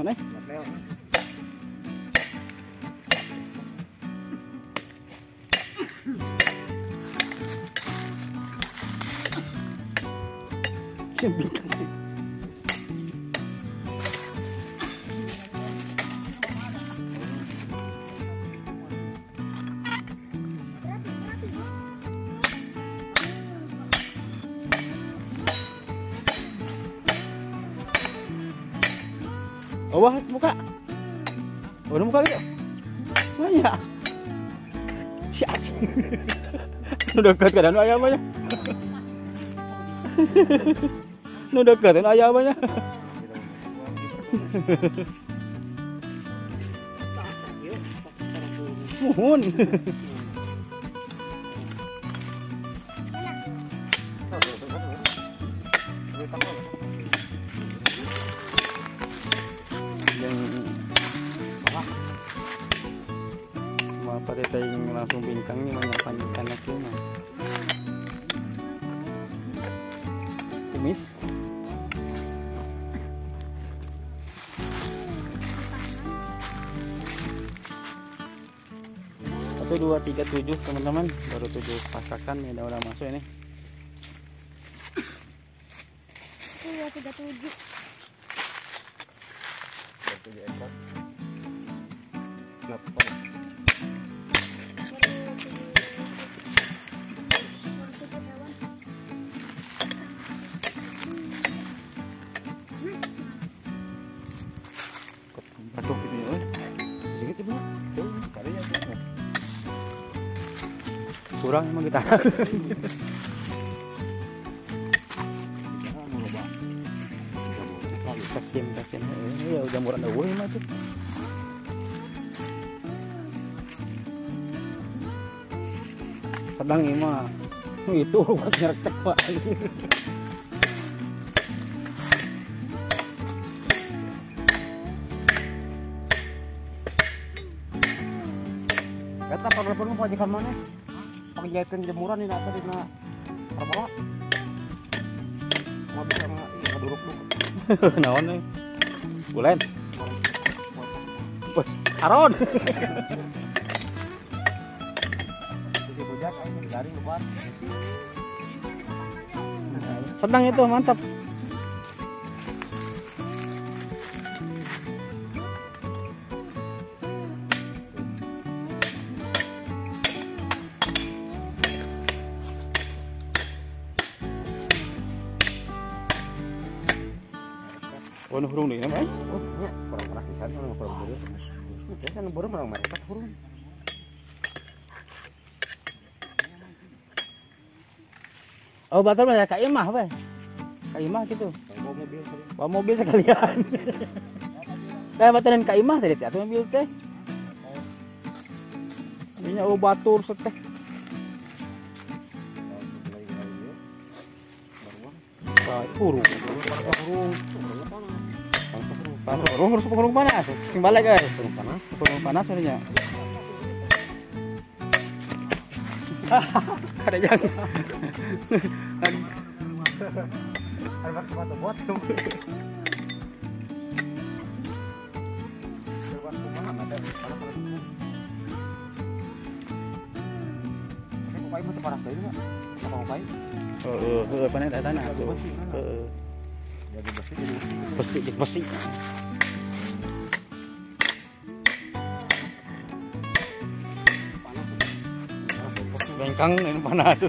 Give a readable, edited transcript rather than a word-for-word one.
mana? Oh, wah, muka. Oh, muka gitu. Banyak. Si anjing. Udah dekat kan ayamnya. Udah dekat kan ayamnya. Mohon. Yang cuma pada tayang langsung bingkangnya banyak panjang lagi mah. Kumis. Satu, dua, tiga, 7 teman-teman, baru 7 pasakan ini udah masuk ini. 2, 3, 7. 7 ekor. Aduh ini sedikit ibu. Tuh, karinya tuh. Kurang emang kita. Kasian. Ya udah murah dah woi mah tuh. Sedang ini mah. Itu buat nyerecek Pak. Kata perlu pajikan mana? Pakai jahitin jemuran ini apa dina perbawa. Mau bisa ngaduruk dulu. Naon nih? Bulen. Wah, Aron. Jadi bujak ini garing lebar. Sedang itu mantap. Warna hurung nih, namanya? Oh, ya, kurang keras di sana, kurang buru. Mungkin kan buru merang mereka hurung. Oh, batal banyak Kak Imah, weh. Kak Imah gitu. Bawa mobil. Bawa mobil sekalian. Kayak batalan Kak Imah tadi, atau mobil teh. Ini batur seteh. Hurung. Hurung panas. Sing balik guys. Hurung panas sebenarnya. Ada yang. Ada tempat buat. Kopai mah panas deui nya. Apa kopai? Heeh, panen da tanah tuh. Heeh. Jadi bersih jadi Besi. Bengkang ini panas.